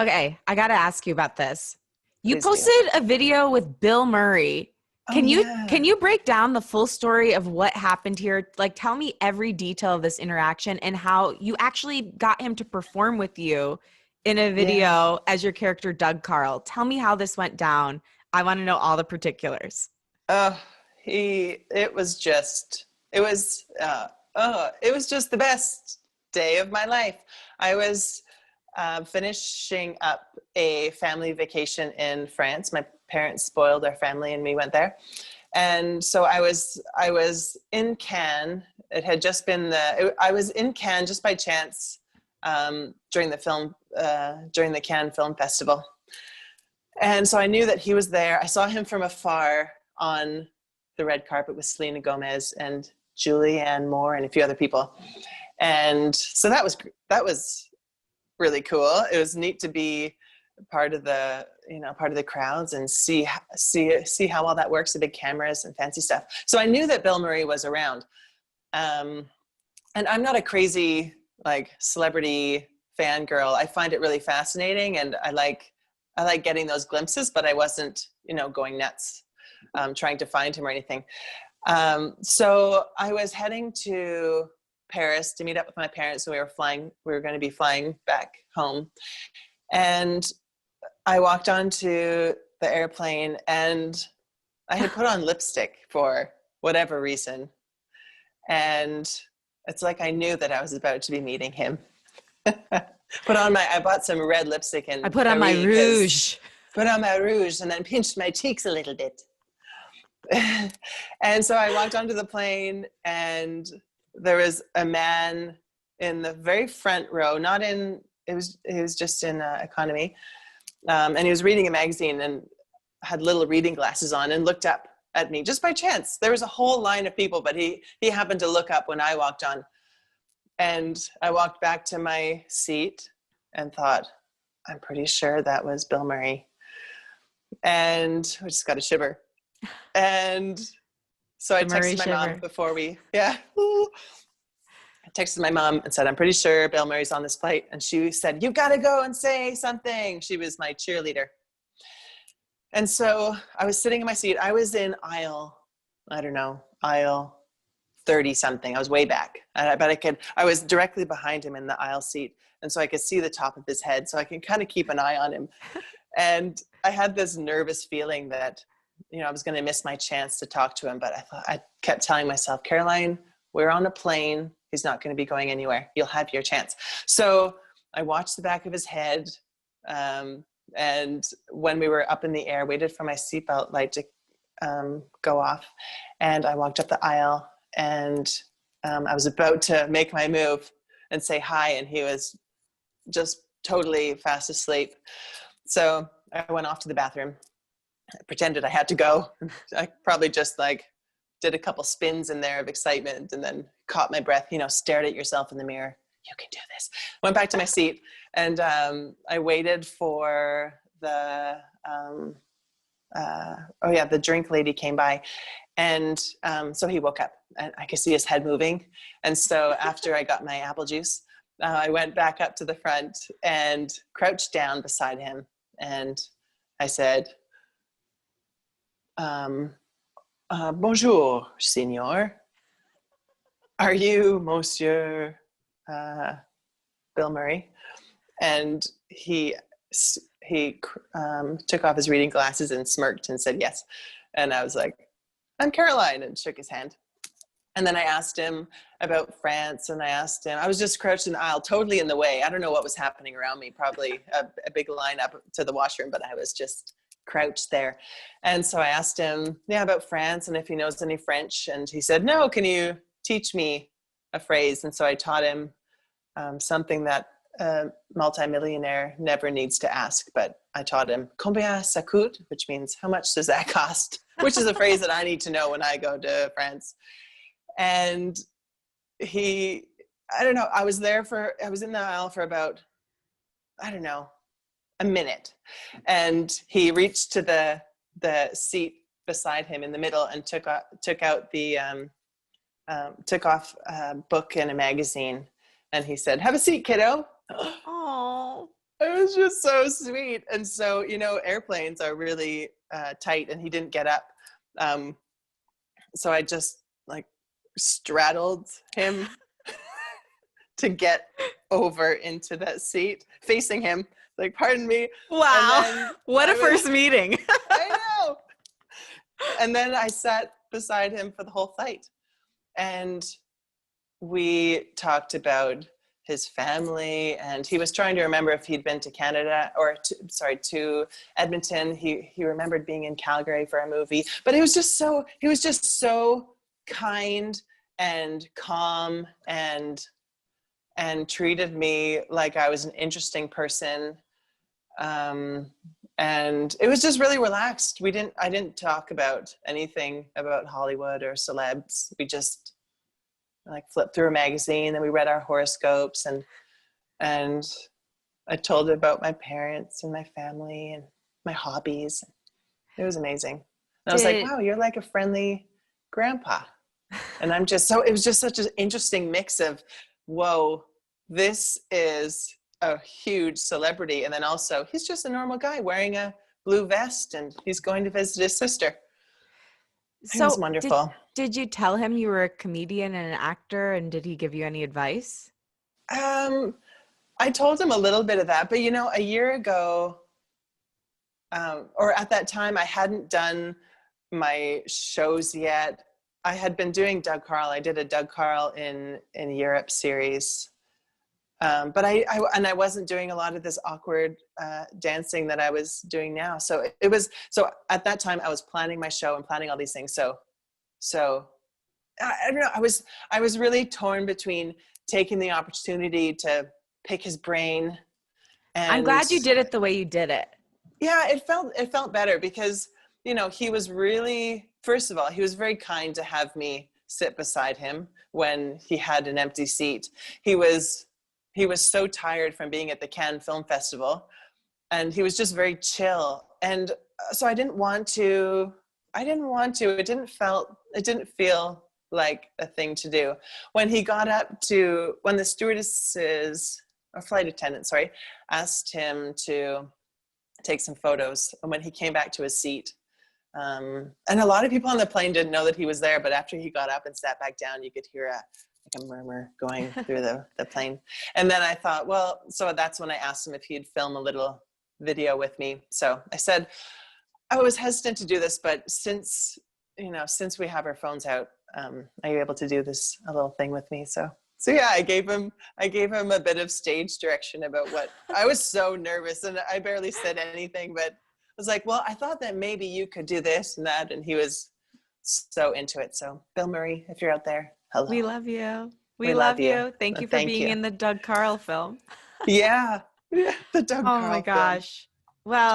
Okay, I got to ask you about this. You Please do. posted a video with Bill Murray. Oh Can you yeah. break down the full story of what happened here? Like tell me every detail of this interaction and how you actually got him to perform with you in a Yeah. video as your character Doug Carl. Tell me how this went down. I want to know all the particulars. Uh, it was just, it was, it was just the best day of my life. I was finishing up a family vacation in France. My parents spoiled our family and we went there. And so I was in Cannes. It had just been I was in Cannes just by chance during the Cannes Film Festival. And so I knew that he was there. I saw him from afar on the red carpet with Selena Gomez and Julianne Moore and a few other people. And so that was really cool. It was neat to be part of the crowds and see how all that works, the big cameras and fancy stuff. So I knew that Bill Murray was around. And I'm not a crazy like celebrity fangirl. I find it really fascinating and I like getting those glimpses, but I wasn't, going nuts trying to find him or anything. So I was heading to Paris to meet up with my parents. And we were going to be flying back home. And I walked onto the airplane and I had put on lipstick for whatever reason. And it's like I knew that I was about to be meeting him. I bought some red lipstick in I put on my rouge. Put on my rouge and then pinched my cheeks a little bit. And so I walked onto the plane and there was a man in the very front row, he was just in economy. And he was reading a magazine and had little reading glasses on and looked up at me just by chance. There was a whole line of people, but he happened to look up when I walked on. And I walked back to my seat and thought, I'm pretty sure that was Bill Murray. And I just got a shiver. And so I texted my mom before I texted my mom and said, I'm pretty sure Bill Murray's on this flight. And she said, you've got to go and say something. She was my cheerleader. And so I was sitting in my seat. I was in aisle 30 something. I was way back. But I was directly behind him in the aisle seat. And so I could see the top of his head. So I can kind of keep an eye on him. And I had this nervous feeling that, I was going to miss my chance to talk to him. But I kept telling myself, Caroline, we're on a plane. He's not going to be going anywhere. You'll have your chance. So I watched the back of his head. And when we were up in the air, waited for my seatbelt light to go off. And I walked up the aisle and I was about to make my move and say hi. And he was just totally fast asleep. So I went off to the bathroom. I pretended I had to go. I probably just did a couple spins in there of excitement and then caught my breath, stared at yourself in the mirror. You can do this. Went back to my seat and I waited for the drink lady came by. And so he woke up and I could see his head moving. And so after I got my apple juice, I went back up to the front and crouched down beside him. And I said, bonjour, signor. Are you Monsieur Bill Murray? And he took off his reading glasses and smirked and said yes. And I was like, I'm Caroline, and shook his hand. And then I asked him about France, and I was just crouched in the aisle, totally in the way. I don't know what was happening around me, probably a big line up to the washroom, but I was just crouched there. And so I asked him, about France and if he knows any French. And he said, no, can you teach me a phrase? And so I taught him something that a multimillionaire never needs to ask, but I taught him combien ça coûte, which means how much does that cost, which is a phrase that I need to know when I go to France. And I was in the aisle for about, a minute. And he reached to the seat beside him in the middle and took off a book and a magazine. And he said, have a seat, kiddo. Oh, It was just so sweet. And so, airplanes are really tight, and he didn't get up. So I just like straddled him to get over into that seat facing him, like, pardon me. Wow. And then What a first meeting. I know. And then I sat beside him for the whole flight. And we talked about his family, and he was trying to remember if he'd been to Canada to Edmonton. He remembered being in Calgary for a movie, but he was just so kind and calm and treated me like I was an interesting person. And it was just really relaxed. I didn't talk about anything about Hollywood or celebs. We just like flipped through a magazine, and we read our horoscopes, and I told him about my parents and my family and my hobbies. It was amazing. And I was like, wow, you're like a friendly grandpa. And it was just such an interesting mix of, whoa, this is a huge celebrity. And then also he's just a normal guy wearing a blue vest, and he's going to visit his sister. It was wonderful. Did you tell him you were a comedian and an actor, and did he give you any advice? I told him a little bit of that, but a year ago, or at that time, I hadn't done my shows yet. I had been doing Doug Carl. I did a Doug Carl in Europe series. But I wasn't doing a lot of this awkward dancing that I was doing now. So at that time I was planning my show and planning all these things. So I don't know. I was really torn between taking the opportunity to pick his brain. And I'm glad you did it the way you did it. Yeah, it felt better because, he was really, first of all, he was very kind to have me sit beside him when he had an empty seat. He was so tired from being at the Cannes Film Festival, and he was just very chill. And so I didn't want to. It didn't feel like a thing to do. When the stewardesses, or flight attendant, sorry, asked him to take some photos, and when he came back to his seat, and a lot of people on the plane didn't know that he was there, but after he got up and sat back down, you could hear a murmur going through the plane. And then I thought, well, so that's when I asked him if he'd film a little video with me. So I said, I was hesitant to do this, but since we have our phones out, are you able to do a little thing with me? So yeah, I gave him a bit of stage direction about what I was so nervous, and I barely said anything, but I was like, well, I thought that maybe you could do this and that. And he was so into it. So Bill Murray, if you're out there, hello. We love you. We love you. Thank you for being in the Doug Carl film. Yeah. The Doug Carl Oh my film. gosh. Well,